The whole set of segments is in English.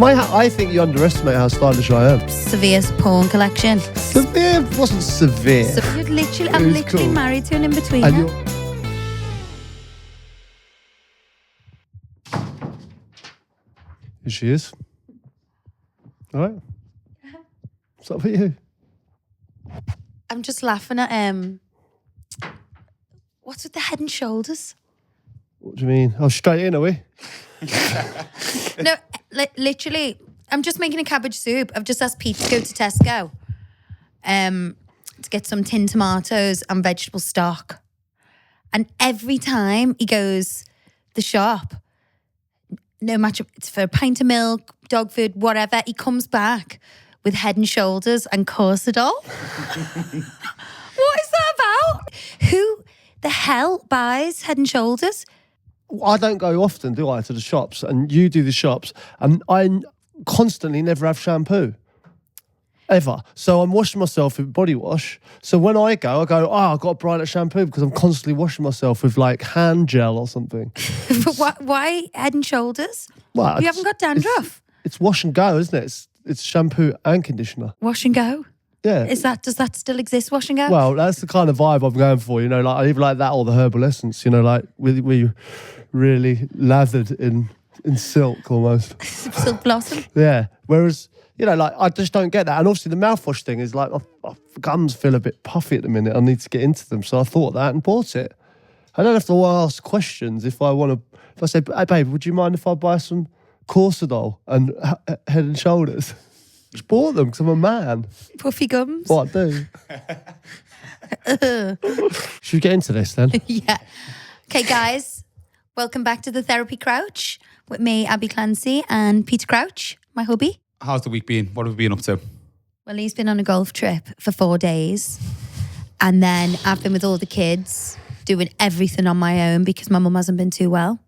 I think you underestimate how stylish I am. Severe porn collection. Severe wasn't severe. I'm literally cool. married to an in-betweener. Here she is. All right. What's up for you? I'm just laughing at what's with the Head and Shoulders? What do you mean? Oh, straight in, are we? No, literally, I'm just making a cabbage soup. I've just asked Pete to go to Tesco to get some tin tomatoes and vegetable stock. And every time he goes the shop, no matter it's for a pint of milk, dog food, whatever, he comes back with Head and Shoulders and corsadol. What is that about? Who the hell buys Head and Shoulders? I don't go often, do I, to the shops? And you do the shops. And I constantly never have shampoo. Ever. So I'm washing myself with body wash. So when I go, I've got to buy that shampoo because I'm constantly washing myself with like hand gel or something. But why Head and Shoulders? Well, you haven't got dandruff. It's wash and go, isn't it? It's shampoo and conditioner. Wash and go? Yeah. Does that still exist, wash and go? Well, that's the kind of vibe I'm going for, you know, like I either like that or the herbal essence, you know, like we really lathered in silk almost. Silk blossom? Yeah. Whereas, you know, like I just don't get that. And obviously the mouthwash thing is like my gums feel a bit puffy at the minute. I need to get into them. So I thought that and bought it. I don't have to ask questions if I say, hey babe, would you mind if I buy some corsadol and Head and Shoulders? Just bought them because I'm a man. Puffy gums? What I do. Should we get into this then? Yeah. Okay, guys. Welcome back to the Therapy Crouch with me, Abby Clancy, and Peter Crouch, my hubby. How's the week been? What have we been up to? Well, he's been on a golf trip for 4 days. And then I've been with all the kids, doing everything on my own because my mum hasn't been too well.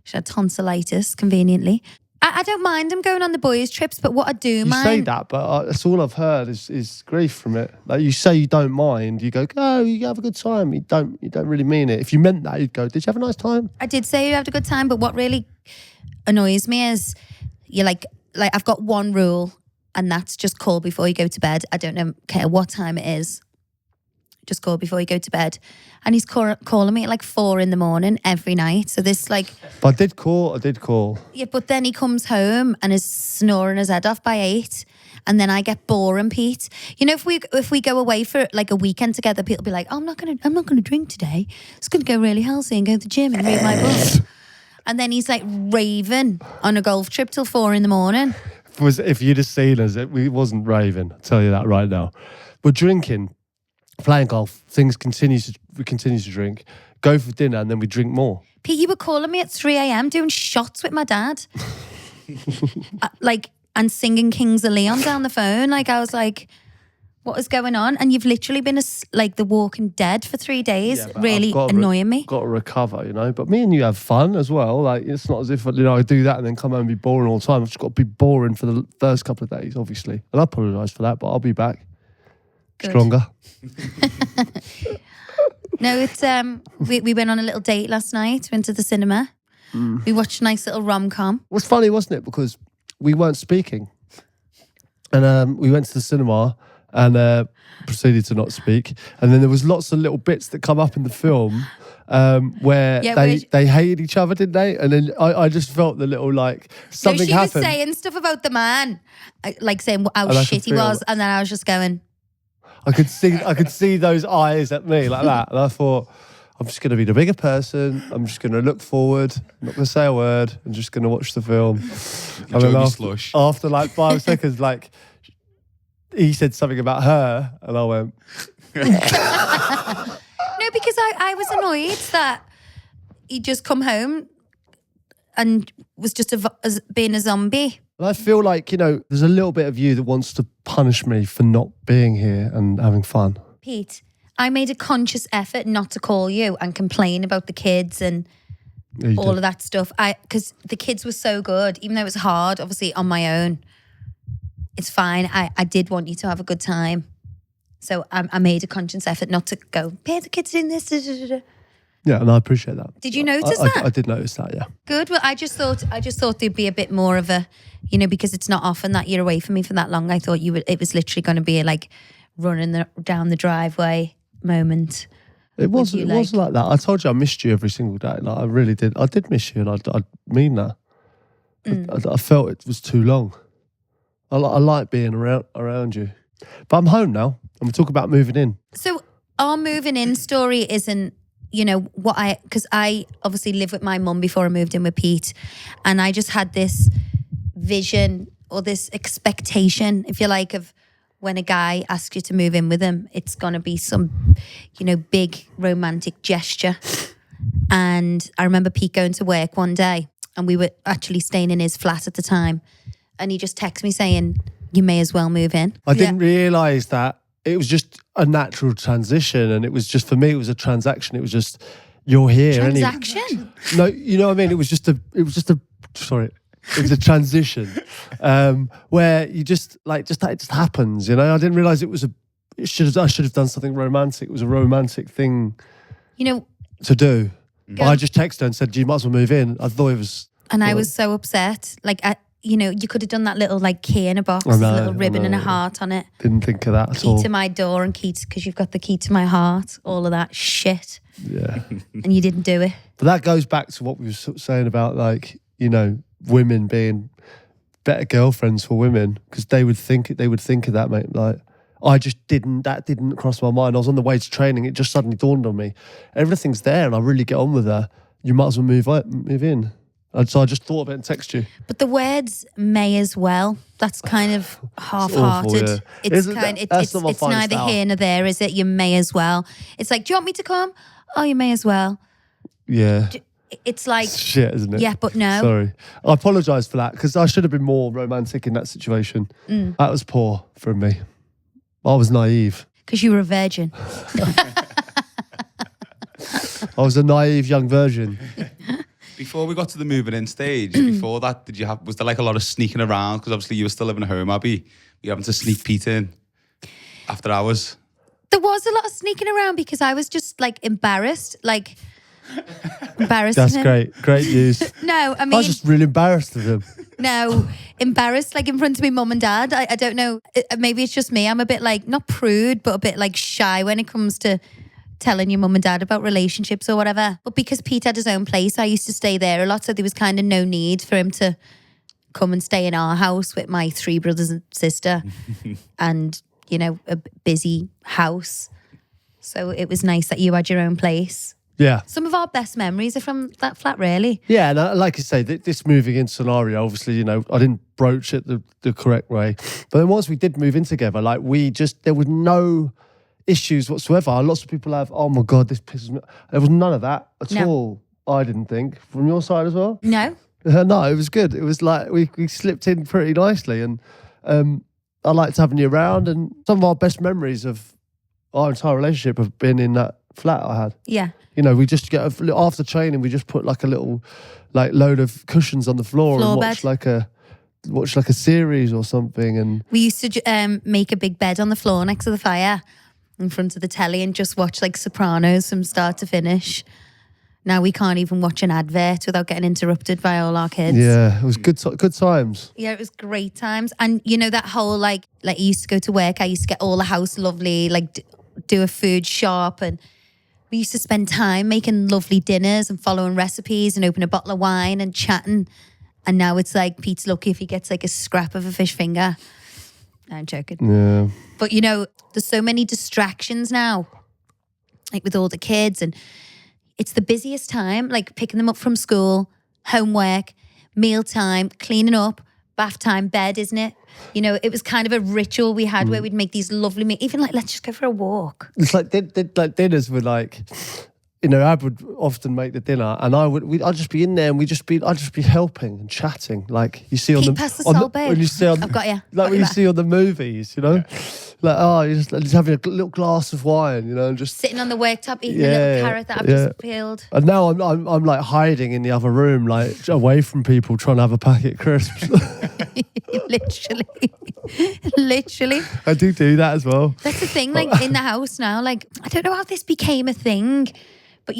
She had tonsillitis, conveniently. I don't mind him going on the boys' trips, but what I do mind... You say that, but that's all I've heard is grief from it. Like you say you don't mind, you go, you have a good time. You don't really mean it. If you meant that, you'd go, did you have a nice time? I did say you had a good time, but what really annoys me is you're like I've got one rule, and that's just call before you go to bed. I don't care what time it is. Just call before you go to bed. And he's calling me at like 4 a.m. every night. So this like... But I did call. Yeah, but then he comes home and is snoring his head off by 8. And then I get boring, Pete. You know, if we go away for like a weekend together, people will be like, oh, I'm not gonna drink today. It's gonna go really healthy and go to the gym and read my book. And then he's like raving on a golf trip till 4 a.m. If you'd have seen us, we wasn't raving. I'll tell you that right now. We're drinking, playing golf, we continue to drink, go for dinner, and then we drink more. Pete, you were calling me at 3 a.m. doing shots with my dad. And singing Kings of Leon down the phone. Like, I was like, what is going on? And you've literally been like the Walking Dead for 3 days, really annoying me. Got to recover, you know. But me and you have fun as well. Like, it's not as if, you know, I do that and then come home and be boring all the time. I've just got to be boring for the first couple of days, obviously. And I apologise for that, but I'll be back. Good. Stronger. No, it's we went on a little date last night, went to the cinema. We watched a nice little rom-com. It was funny, wasn't it? Because we weren't speaking. And we went to the cinema and proceeded to not speak. And then there was lots of little bits that come up in the film where they hated each other, didn't they? And then I just felt the little, like, something happened. She was saying stuff about the man, like saying how shit he was. And then I was just going... I could see those eyes at me like that. And I thought, I'm just going to be the bigger person. I'm just going to look forward. I'm not going to say a word. I'm just going to watch the film. Enjoy your slush. After like 5 seconds, like, he said something about her, and I went... No, because I was annoyed that he'd just come home and was just being a zombie. And I feel like, you know, there's a little bit of you that wants to punish me for not being here and having fun. Pete, I made a conscious effort not to call you and complain about the kids and all of that stuff. Because the kids were so good, even though it was hard, obviously, on my own. It's fine. I did want you to have a good time. So I made a conscious effort not to go, hey, the kids doing this. Da, da, da, da. Yeah, and I appreciate that. Did you notice I, that? I did notice that, yeah. Good. Well, I just thought there'd be a bit more of a, because it's not often that you're away from me for that long. I thought it was literally going to be like running down the driveway moment. It wasn't like that. I told you I missed you every single day. Like I really did. I did miss you, and I mean that. I felt it was too long. I like being around you. But I'm home now, and we talk about moving in. So our moving in story isn't, because I obviously lived with my mum before I moved in with Pete, and I just had this vision or this expectation, if you like, of when a guy asks you to move in with him, it's going to be some, big romantic gesture. And I remember Pete going to work one day, and we were actually staying in his flat at the time, and he just texted me saying, you may as well move in. I didn't realise that. It was just a natural transition, and it was just, for me, it was a transaction. It was just, you're here. Transaction? No, you know what I mean? It was a transition where you just that it just happens, I didn't realise I should have done something romantic. It was a romantic thing to do. But I just texted her and said, you might as well move in. I thought it was... And I was so upset. You could have done that little key in a box, with a little ribbon and a heart on it. Didn't think of that at all. Key to my door and because you've got the key to my heart, all of that shit. Yeah. And you didn't do it. But that goes back to what we were saying about women being better girlfriends for women, because they would think of that, mate. That didn't cross my mind. I was on the way to training. It just suddenly dawned on me. Everything's there and I really get on with her. You might as well move in. And so I just thought of it and text you. But the words "may as well," that's kind of half-hearted. It's awful, It's neither here nor there, is it? You may as well. It's like, do you want me to come? Oh, you may as well. Yeah. It's like... shit, isn't it? Yeah, but no. Sorry. I apologise for that, because I should have been more romantic in that situation. That was poor from me. I was naive. Because you were a virgin. I was a naive young virgin. Before we got to the moving in stage, before that, was there a lot of sneaking around? Because obviously you were still living at home, Abby. Were you having to sneak Pete in after hours? There was a lot of sneaking around because I was just embarrassed. Embarrassed. That's great. Great news. No, I mean... I was just really embarrassed of him. No, embarrassed in front of my mum and dad. I don't know. Maybe it's just me. I'm a bit not prude, but a bit shy when it comes to telling your mum and dad about relationships or whatever. But because Pete had his own place, I used to stay there a lot, so there was kind of no need for him to come and stay in our house with my 3 brothers and sister and, a busy house. So it was nice that you had your own place. Yeah. Some of our best memories are from that flat, really. Yeah, and like you say, this moving in scenario, obviously, I didn't broach it the correct way. But then once we did move in together, there was no issues whatsoever. Lots of people have, oh my God, this pisses me. There was none of that at all, I didn't think. From your side as well? No. No, it was good. It was we slipped in pretty nicely, and I liked having you around, and some of our best memories of our entire relationship have been in that flat I had. Yeah. We just get after training, we just put a little load of cushions on the floor and watch a series or something. And we used to make a big bed on the floor next to the fire in front of the telly and just watch Sopranos from start to finish. Now we can't even watch an advert without getting interrupted by all our kids. Yeah, it was good times. Yeah, it was great times. And that whole I used to go to work, I used to get all the house lovely, do a food shop, and we used to spend time making lovely dinners and following recipes and open a bottle of wine and chatting. And now it's Pete's lucky if he gets a scrap of a fish finger. I'm joking. Yeah. But there's so many distractions now, with all the kids, and it's the busiest time, picking them up from school, homework, meal time, cleaning up, bath time, bed, isn't it? It was kind of a ritual we had where we'd make these lovely meals, even let's just go for a walk. It's dinners were Ab would often make the dinner, and I'd just be in there, and I'd just be helping and chatting, you see on pass the salt, babe. when you see on, I've got you. when you see on the movies, you're just having a little glass of wine, and just sitting on the worktop eating a little carrot that I've just peeled. And now I'm hiding in the other room, away from people, trying to have a packet of crisps. Literally. I do that as well. That's the thing, in the house now, I don't know how this became a thing, but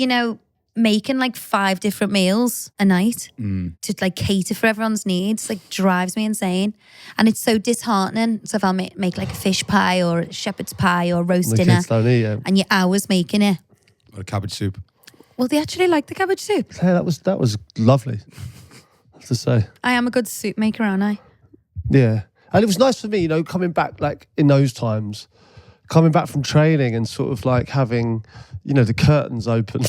making like 5 different meals a night to like cater for everyone's needs, like drives me insane. And it's so disheartening. So if I'll make like a fish pie or a shepherd's pie or roast The dinner, kids don't eat it. and you're hours making it. Or a cabbage soup. Well, they actually like the cabbage soup. Hey, that was lovely. I have to say. I am a good soup maker, aren't I? Yeah. And it was nice for me, coming back like in those times, coming back from training and sort of like having, the curtains open,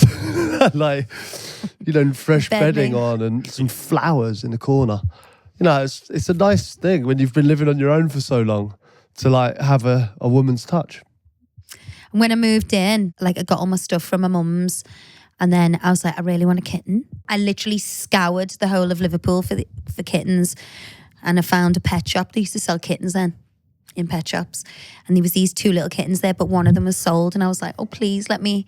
like, fresh bedding on and some flowers in the corner. It's a nice thing when you've been living on your own for so long to like have a woman's touch. When I moved in, like I got all my stuff from my mum's, and then I was like, I really want a kitten. I literally scoured the whole of Liverpool for kittens, and I found a pet shop. They used to sell kittens then in pet shops, and there was these 2 little kittens there, but one of them was sold, and I was like, oh please let me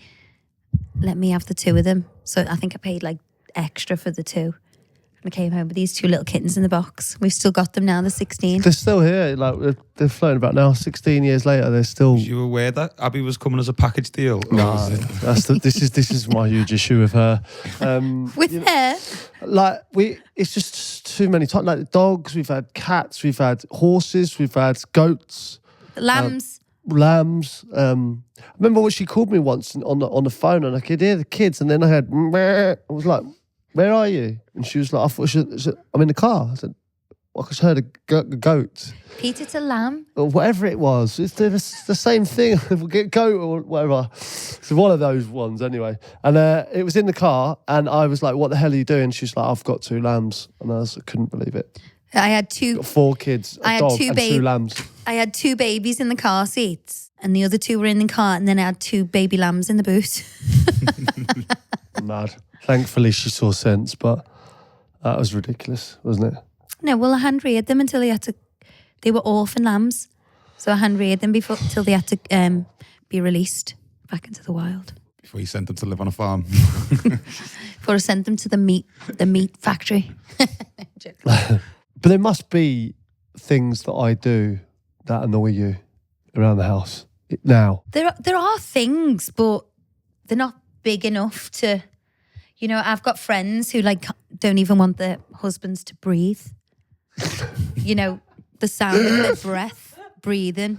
have the 2 of them. So I think I paid like extra for the 2. I came home with these 2 little kittens in the box. We've still got them now. They're 16. They're still here. Like they're floating about now. 16 years later, they're still. Was you aware that Abby was coming as a package deal? No, this is my huge issue with her. With her? Like it's just too many times. Like dogs, we've had cats, we've had horses, we've had goats, Lambs. lambs. I remember what she called me once on the phone, and I could hear the kids, and then I heard. Meh. I was like, "Where are you?" And she was like, "I thought I'm in the car." I said, "Well, I just heard a goat." Peter to lamb. Or whatever it was. It's the same thing. We'll get goat or whatever. It's one of those ones anyway. And it was in the car, and I was like, what the hell are you doing? She's like, I've got 2 lambs. And I couldn't believe it. I had 2. Got 4 kids, a dog and 2 lambs. I had 2 babies in the car seats, and the other 2 were in the car, and then I had 2 baby lambs in the boot. Mad. Thankfully, she saw sense, but that was ridiculous, wasn't it? No, well, I hand reared them until they were orphan lambs. So I hand reared them till they had to be released back into the wild. Before you sent them to live on a farm. Before I sent them to the meat factory. But there must be things that I do that annoy you around the house now. There are things, but they're not big enough to, I've got friends who like don't even want their husbands to breathe. The sound of their breath, breathing.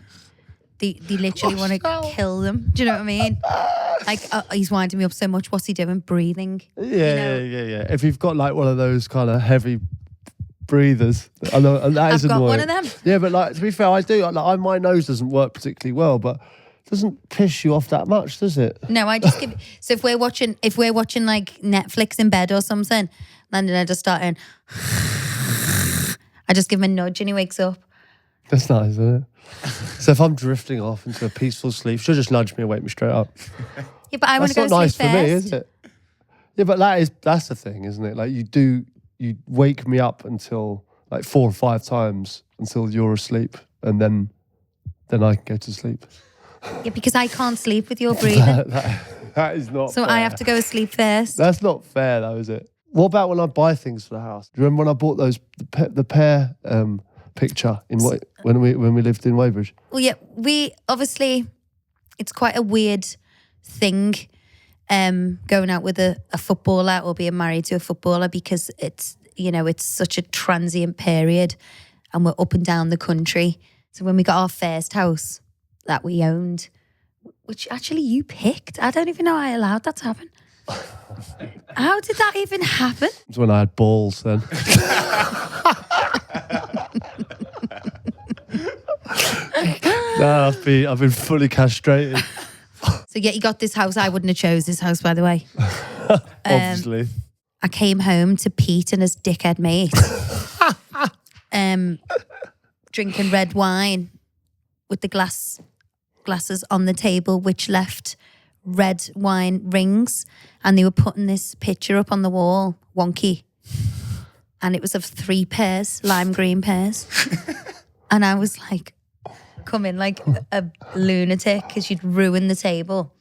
They literally want to kill them. Do you know what I mean? Like, he's winding me up so much. What's he doing? Breathing. Yeah. If you've got like one of those kind of heavy breathers, I know, and that is I've got annoying. one of them. Yeah, but like to be fair, I do. Like, my nose doesn't work particularly well, but it doesn't piss you off that much, does it? No, I just give. So if we're watching like Netflix in bed or something, and then I just start in. I just give him a nudge and he wakes up. That's nice, isn't it? So if I'm drifting off into a peaceful sleep, she'll just nudge me and wake me straight up. Yeah, but I want to go That's not nice sleep for me, first. is it? Yeah, but that's the thing, isn't it? Like you wake me up until like 4 or 5 times until you're asleep, and then I can go to sleep. Yeah, because I can't sleep with your breathing. That is not. So fair. I have to go asleep first. That's not fair, though, is it? What about when I buy things for the house? Do you remember when I bought the pear picture when we lived in Weybridge? Well, yeah, we obviously, it's quite a weird thing going out with a footballer or being married to a footballer, because it's such a transient period and we're up and down the country. So when we got our first house that we owned, which actually you picked, I don't even know I allowed that to happen. How did that even happen? It was when I had balls then. No, I've been fully castrated. So yeah, you got this house. I wouldn't have chose this house, by the way. Obviously. I came home to Pete and his dickhead mate, drinking red wine with the glasses on the table, which left red wine rings, and they were putting this picture up on the wall, wonky, and it was of 3 pears, lime green pears, and I was like, coming like a lunatic because she'd ruined the table.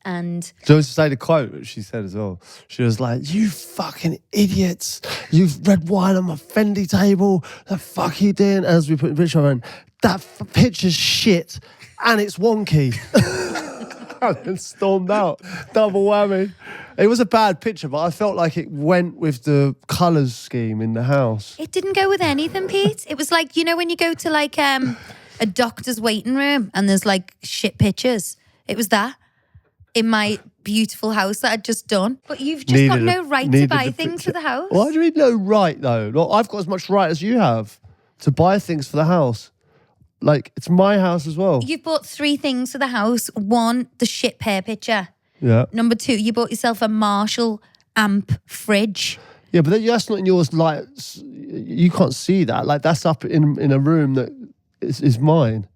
And do you want to say the quote that she said as well? She was like, "You fucking idiots! You've red wine on my Fendi table. The fuck you doing?" As we put the picture on, that picture's shit, and it's wonky. and then stormed out. Double whammy. It was a bad picture, but I felt like it went with the colours scheme in the house. It didn't go with anything, Pete. It was like, you know, when you go to like a doctor's waiting room and there's like shit pictures. It was that in my beautiful house that I'd just done. But you've just got no right to buy things for the house. Why do you mean no right, though? Look, I've got as much right as you have to buy things for the house. Like, it's my house as well. You've bought 3 things for the house. 1, the shit pear picture. Yeah. Number 2, you bought yourself a Marshall amp fridge. Yeah, but that's not in yours. Like, you can't see that. Like, that's up in a room that is mine.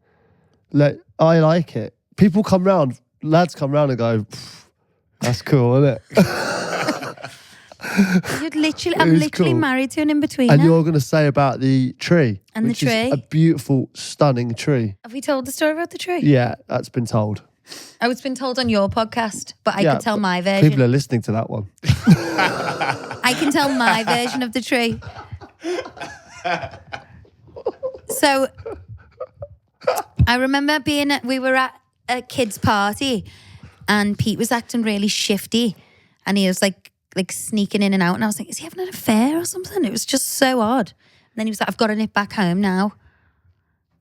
Like, I like it. People come round, lads come round and go, that's cool, isn't it? I'm literally cool. married to an in-betweener. And you're going to say about the tree. And the which tree. Is a beautiful, stunning tree. Have we told the story about the tree? Yeah, that's been told. Oh, it's been told on your podcast, but I Yeah, can tell but my version. People are listening to that one. I can tell my version of the tree. So, I remember we were at a kid's party and Pete was acting really shifty and he was like sneaking in and out and I was like, is he having an affair or something? It was just so odd. And then he was like, I've got to nip back home now.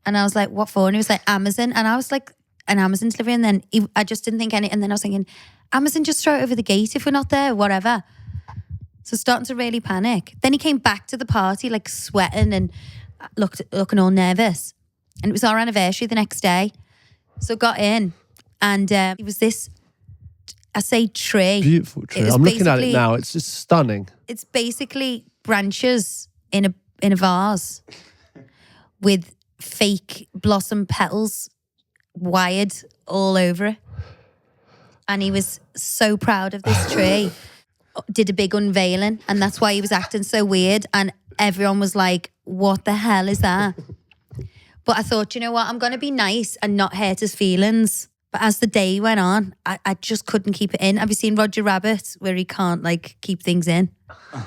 And I was like, what for? And he was like, Amazon. And I was like, an Amazon delivery. And then I just didn't think any. And then I was thinking, Amazon, just throw it over the gate if we're not there, whatever. So starting to really panic. Then he came back to the party like sweating and looking all nervous. And it was our anniversary the next day. So got in and it was this, I say tree. Beautiful tree. I'm looking at it now. It's just stunning. It's basically branches in a vase with fake blossom petals wired all over it. And he was so proud of this tree. Did a big unveiling and that's why he was acting so weird. And everyone was like, what the hell is that? But I thought, you know what? I'm going to be nice and not hurt his feelings. But as the day went on, I just couldn't keep it in. Have you seen Roger Rabbit where he can't like keep things in?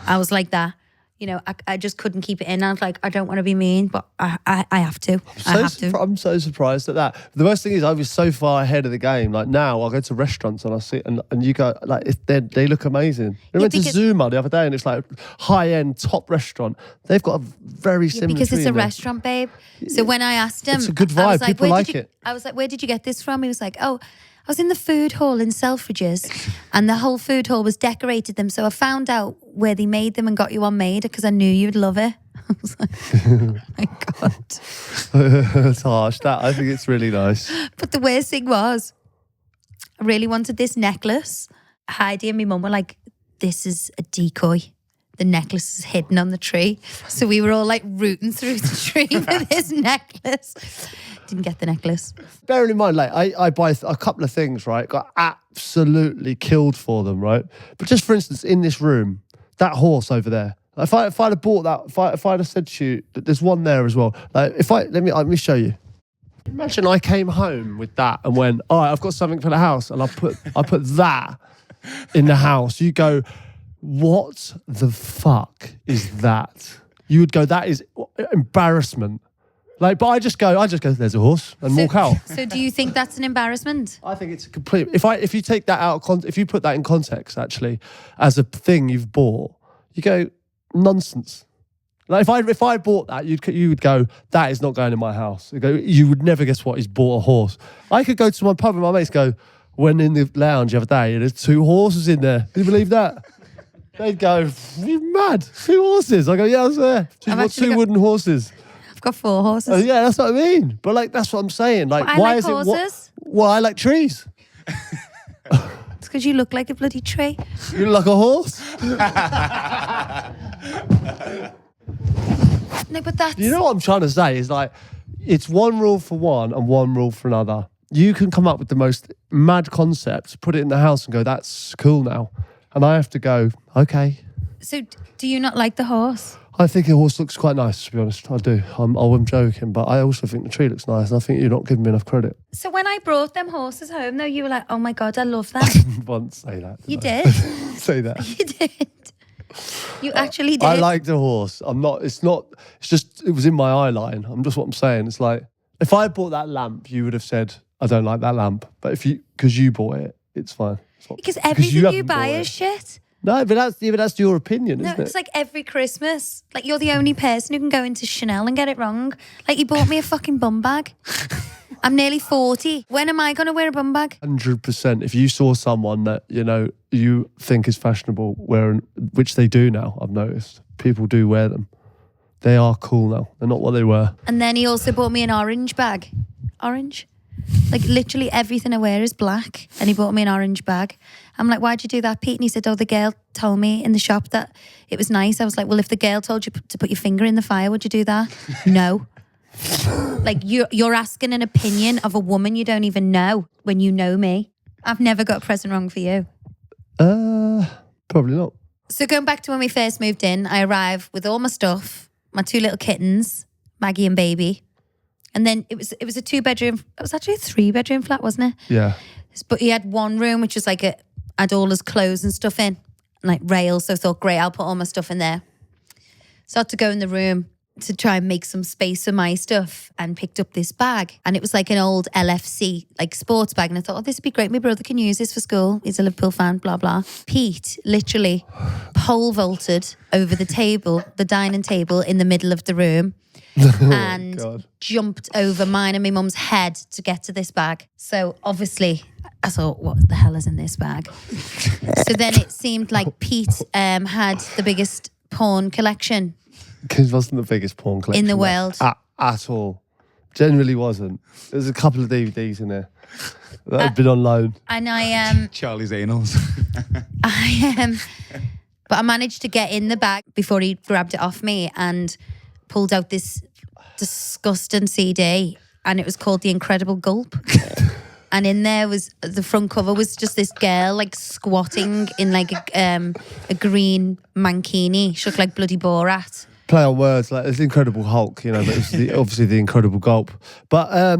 I was like that. You know, I just couldn't keep it in. I was like, I don't want to be mean, but I have to. I have to. I'm so surprised at that. The worst thing is I was so far ahead of the game. Like now I go to restaurants and I see and you go, like they look amazing. We went to Zuma the other day and it's like high-end top restaurant. They've got a very similar because tree it's a in there. restaurant, babe. So when I asked him, it's a good vibe. I was like, People like it. I was like, where did you get this from? He was like, oh, I was in the food hall in Selfridges and the whole food hall was decorated them. So I found out where they made them and got you one made because I knew you'd love it. I was like, oh my God. That's harsh. I think it's really nice. But the worst thing was, I really wanted this necklace. Heidi and my mum were like, this is a decoy. The necklace is hidden on the tree. So we were all like rooting through the tree for this necklace. Didn't get the necklace. Bearing in mind, like I buy a couple of things, right? Got absolutely killed for them, right? But just for instance, in this room, that horse over there. If I'd have bought that, if I'd have said to you that there's one there as well. Like let me show you. Imagine I came home with that and went, all right, I've got something for the house, and I put that in the house. You go, what the fuck is that? You would go, that is embarrassment. Like, but I just go, there's a horse and walk out. So do you think that's an embarrassment? I think it's a complete, if you take that out, if you put that in context, actually, as a thing you've bought, you go, nonsense. Like if I bought that, you would go, that is not going in my house. You would never guess what, he's bought a horse. I could go to my pub and my mates go, went in the lounge the other day and there's 2 horses in there. Can you believe that? They'd go, you mad? 2 horses? I go, yeah, I was there. Two wooden horses. I've got 4 horses. Yeah, that's what I mean. But like, that's what I'm saying. Like, But why like is horses. it? Well, I like trees. It's because you look like a bloody tree. You look like a horse. No, but that's... You know what I'm trying to say is like, it's one rule for one and one rule for another. You can come up with the most mad concept, put it in the house and go, that's cool now. And I have to go, okay. So do you not like the horse? I think a horse looks quite nice, to be honest. I do. I'm joking, but I also think the tree looks nice, and I think you're not giving me enough credit. So when I brought them horses home, though, you were like, oh my God, I love that. I didn't once say that. You I? did. Say that. You did. You actually did. I liked a horse. It's just, it was in my eye line. I'm just what I'm saying. It's like, if I bought that lamp, you would have said, I don't like that lamp. But because you bought it, it's fine. It's not, Because everything you haven't buy bought is it. shit. No, but that's your opinion, No, isn't it's it? like every Christmas. Like, you're the only person who can go into Chanel and get it wrong. Like, you bought me a fucking bum bag. I'm nearly 40. When am I going to wear a bum bag? 100%. If you saw someone that, you think is fashionable wearing, which they do now, I've noticed. People do wear them. They are cool now. They're not what they were. And then he also bought me an orange bag. Orange? Like, literally everything I wear is black. And he bought me an orange bag. I'm like, why'd you do that, Pete? And he said, oh, the girl told me in the shop that it was nice. I was like, well, if the girl told you to put your finger in the fire, would you do that? No. Like, you're asking an opinion of a woman you don't even know when you know me. I've never got a present wrong for you. Probably not. So going back to when we first moved in, I arrived with all my stuff, my 2 little kittens, Maggie and Baby. And then it was a 2-bedroom, it was actually a 3-bedroom flat, wasn't it? Yeah. But he had one room which was like had all his clothes and stuff in, like rails. So I thought, great, I'll put all my stuff in there. So I had to go in the room to try and make some space for my stuff, and picked up this bag. And it was like an old LFC, like sports bag. And I thought, oh, this would be great. My brother can use this for school. He's a Liverpool fan, blah, blah. Pete literally pole vaulted over the table, the dining table in the middle of the room, and jumped over mine and my mum's head to get to this bag. So obviously I thought, what the hell is in this bag? So then it seemed like Pete had the biggest porn collection It wasn't the biggest porn collection in the world. At all. Generally wasn't. There's a couple of DVDs in there that had been on loan. And I Charlie's anals. but I managed to get in the bag before he grabbed it off me and pulled out this disgusting CD, and it was called The Incredible Gulp. And in there was, the front cover was just this girl like squatting in like a green mankini. She looked like bloody Borat. Play on words, like it's the Incredible Hulk, but it's obviously the Incredible Gulp. But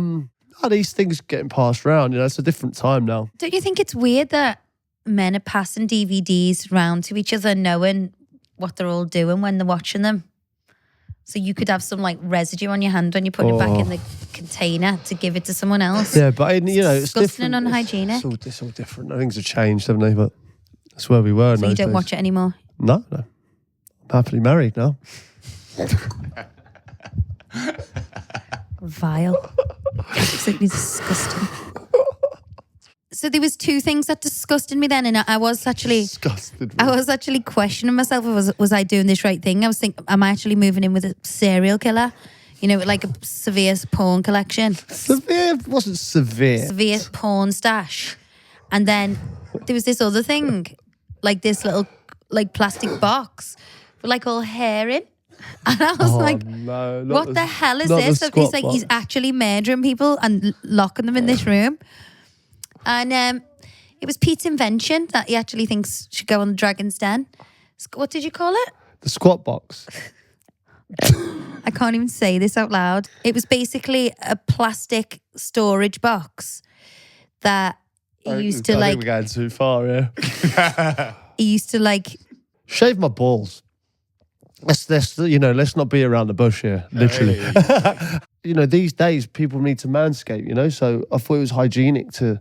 these things getting passed around, it's a different time now. Don't you think it's weird that men are passing DVDs round to each other knowing what they're all doing when they're watching them? So you could have some like residue on your hand when you put it back in the container to give it to someone else. Yeah, but it's disgusting different. and unhygienic. It's all different. Things have changed, haven't they? But that's where we were. So you don't watch it anymore? No. I'm happily married now. Vile. Absolutely disgusting. So there was 2 things that disgusted me then, and I was actually Disgusted. I was actually questioning myself. Was I doing this right thing? I was thinking, am I actually moving in with a serial killer? With like a severe porn collection. Severe wasn't severe. Severe porn stash. And then there was this other thing, like this little like plastic box with like all hair in. And I was like, no, what the hell is this? It's like he's actually murdering people and locking them in this room. And it was Pete's invention that he actually thinks should go on the Dragon's Den. What did you call it? The squat box. I can't even say this out loud. It was basically a plastic storage box that he used to I like. think we're going too far, yeah. He used to like. Shave my balls. Let's not be around the bush here, literally. These days people need to manscape, so I thought it was hygienic to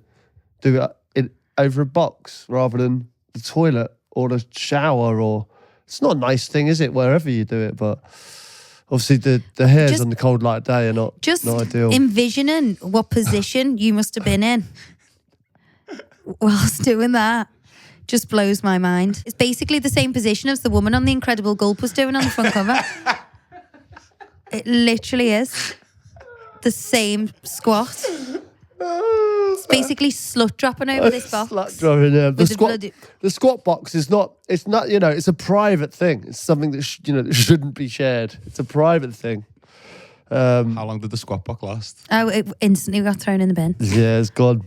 do it over a box rather than the toilet or the shower, or it's not a nice thing, is it, wherever you do it, but obviously the hairs on the cold light day are not ideal. Envisioning what position you must have been in whilst doing that just blows my mind. It's basically the same position as the woman on The Incredible Gulp was doing on the front cover. It literally is the same squat. It's basically slut dropping over this box. Slut dropping, yeah. The squat box is not. It's not. It's a private thing. It's something that that shouldn't be shared. It's a private thing. How long did the squat box last? Oh, it instantly got thrown in the bin. Yeah, it's gone.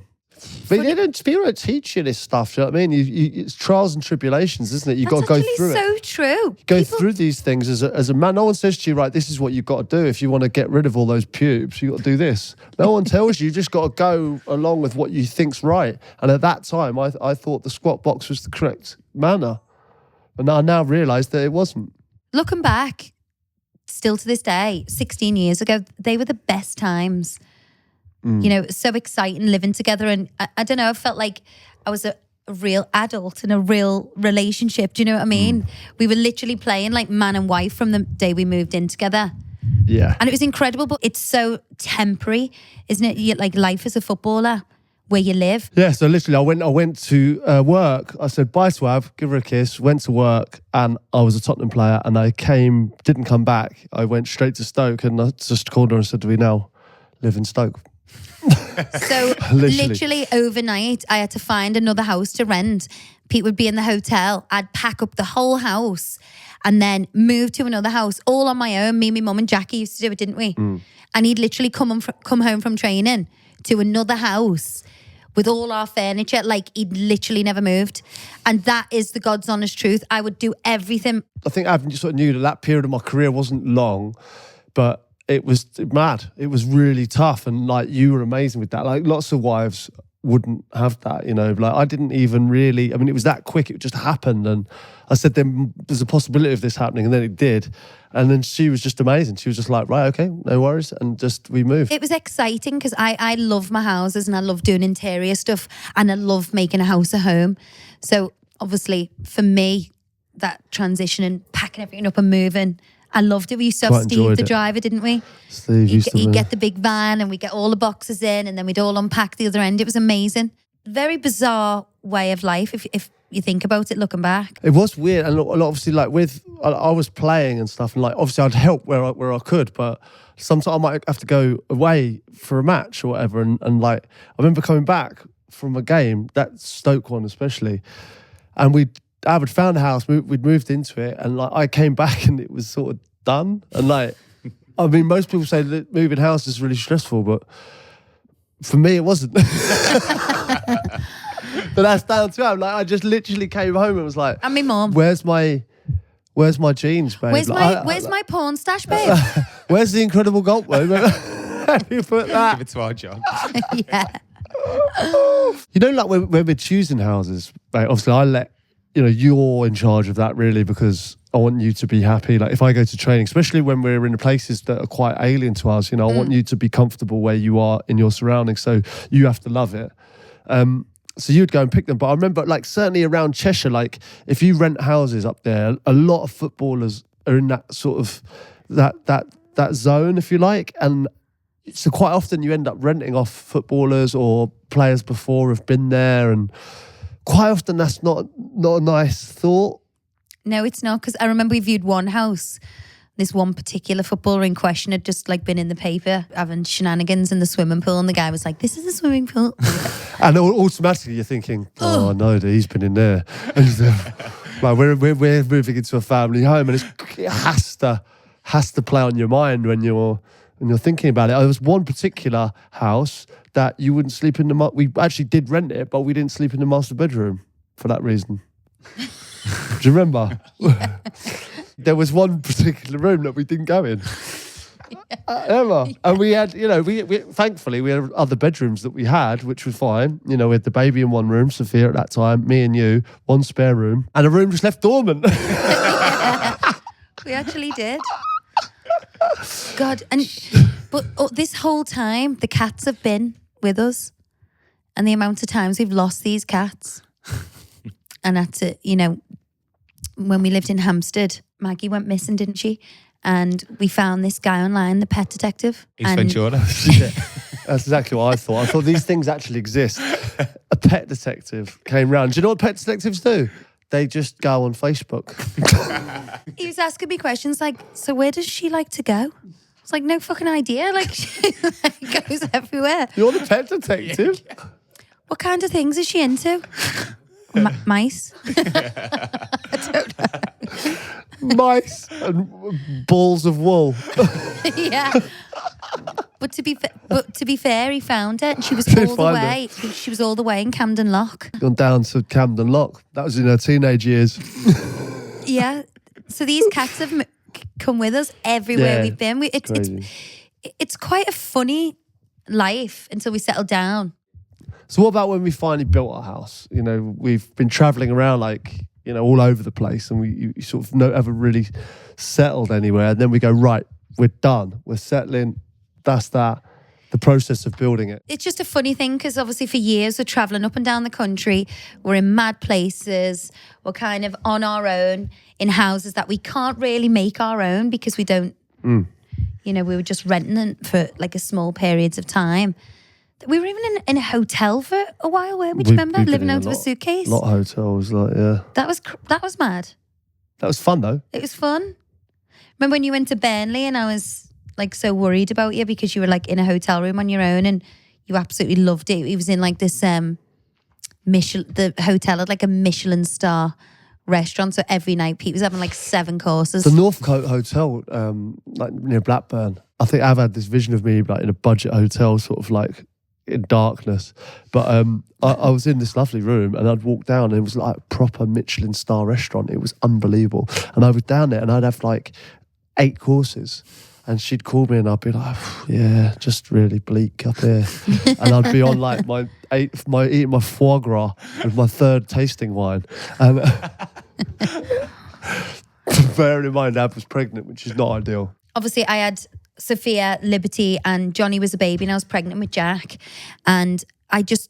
But people don't teach you this stuff. Do you know what I mean? It's trials and tribulations, isn't it? You've got to go through it. That's actually so true. Go through these things as a man. No one says to you, right, this is what you've got to do. If you want to get rid of all those pubes, you've got to do this. No one tells you. You've just got to go along with what you think's right. And at that time, I thought the squat box was the correct manner. And I now realise that it wasn't. Looking back, still to this day, 16 years ago, they were the best times. You know, it was so exciting living together. And I don't know, I felt like I was a real adult in a real relationship. Do you know what I mean? We were literally playing like man and wife from the day we moved in together. Yeah. And it was incredible, but it's so temporary, isn't it? Like life as a footballer, where you live. Yeah, so literally I went to work. I said bye to Ab, give her a kiss, went to work, and I was a Tottenham player, and didn't come back. I went straight to Stoke, and I just called her and said, do we now live in Stoke? So literally overnight, I had to find another house to rent. Pete would be in the hotel. I'd pack up the whole house and then move to another house all on my own. Me, my mum and Jackie used to do it, didn't we? And he'd literally come home from training to another house with all our furniture. Like, he'd literally never moved. And that is the God's honest truth. I would do everything. I think I sort of knew that period of my career wasn't long, but it was mad. It was really tough. And like, you were amazing with that. Like, lots of wives wouldn't have that, you know. Like, I didn't even really, I mean, it was that quick. It just happened. And I said, there's a possibility of this happening. And then it did. And then she was just amazing. She was just like, right, okay, no worries. And just, we moved. It was exciting because I love my houses and I love doing interior stuff and I love making a house a home. So obviously for me, that transition and packing everything up and moving, I loved it. We used to have Quite Steve, enjoyed the it. driver, didn't we? Steve used to He'd get the big van and we'd get all the boxes in and then we'd all unpack the other end. It was amazing. Very bizarre way of life if you think about it looking back. It was weird, and obviously, like I was playing and stuff, and like obviously I'd help where I could, but sometimes I might have to go away for a match or whatever, and like I remember coming back from a game, that Stoke one especially, and I had found a house, we'd moved into it, and like I came back and it was sort of done, and like I mean, most people say that moving house is really stressful, but for me it wasn't. But that's down to him. Like, I just literally came home and was like, And my mum. Where's my jeans, babe? Where's Like, my my porn stash, babe? where's the Incredible Gulp, babe? You put that. Give it to our job. Yeah. You know, like when we're choosing houses, right? Obviously, you're in charge of that really, because I want you to be happy. Like, if I go to training, especially when we're in places that are quite alien to us, you know, I want you to be comfortable where you are in your surroundings. So you have to love it. So you'd go and pick them. But I remember, like, certainly around Cheshire, like, if you rent houses up there, a lot of footballers are in that sort of that zone, if you like. And so quite often you end up renting off footballers or players before have been there, and quite often that's not a nice thought. No, it's not, because I remember we viewed one house. This one particular footballer in question had just like been in the paper having shenanigans in the swimming pool, and the guy was like, "This is a swimming pool." And automatically you're thinking, "Oh no, he's been in there." Like, we're moving into a family home, and it has to play on your mind when you're thinking about it. There was one particular house that you wouldn't sleep in we actually did rent it, but we didn't sleep in the master bedroom for that reason. Do you remember? Yeah. There was one particular room that we didn't go in. Ever. Yeah. And we had, we thankfully we had other bedrooms that we had, which was fine. You know, we had the baby in one room, Sophia at that time, me and you, one spare room, and a room just left dormant. Yeah, we actually did. God, but this whole time the cats have been with us, and the amount of times we've lost these cats. And that's it, when we lived in Hampstead, Maggie went missing, didn't she? And we found this guy online, the pet detective. It's Ventura. That's exactly what I thought. I thought these things actually exist. A pet detective came round. Do you know what pet detectives do? They just go on Facebook. He was asking me questions like, so where does she like to go? It's like, no fucking idea. Like, she goes everywhere. You're the pet detective? Yeah. What kind of things is she into? Mice. I don't know. Mice and balls of wool. Yeah. But to be fair, he found it, and she was all the way. She was all the way in Camden Lock. Gone down to Camden Lock. That was in her teenage years. Yeah. So these cats have come with us everywhere we've been. It's quite a funny life until we settle down. So what about when we finally built our house? We've been travelling around all over the place, and we sort of never really settled anywhere. And then we go, right, we're done. We're settling. That's that. the process of building it. It's just a funny thing because obviously for years we're traveling up and down the country. We're in mad places. We're kind of on our own in houses that we can't really make our own because we don't, you know, we were just renting it for like a small periods of time. We were even in a hotel for a while, weren't we? Do you remember? Living out of a suitcase. A lot of hotels, like, yeah. That was mad. That was fun though. It was fun. Remember when you went to Burnley and I was like so worried about you because you were like in a hotel room on your own and you absolutely loved it. It was in like this the hotel had like a Michelin star restaurant, so every night Pete was having like 7 courses. The Northcote Hotel, like near Blackburn. I think I've had this vision of me like in a budget hotel, sort of like in darkness. But I was in this lovely room and I'd walk down and it was like a proper Michelin star restaurant. It was unbelievable. And I was down there and I'd have like 8 courses. And she'd call me and I'd be like, yeah, just really bleak up here. And I'd be on like eating my foie gras with my 3rd tasting wine. And bearing in mind, Ab was pregnant, which is not ideal. Obviously, I had Sophia, Liberty, and Johnny was a baby, and I was pregnant with Jack. And I just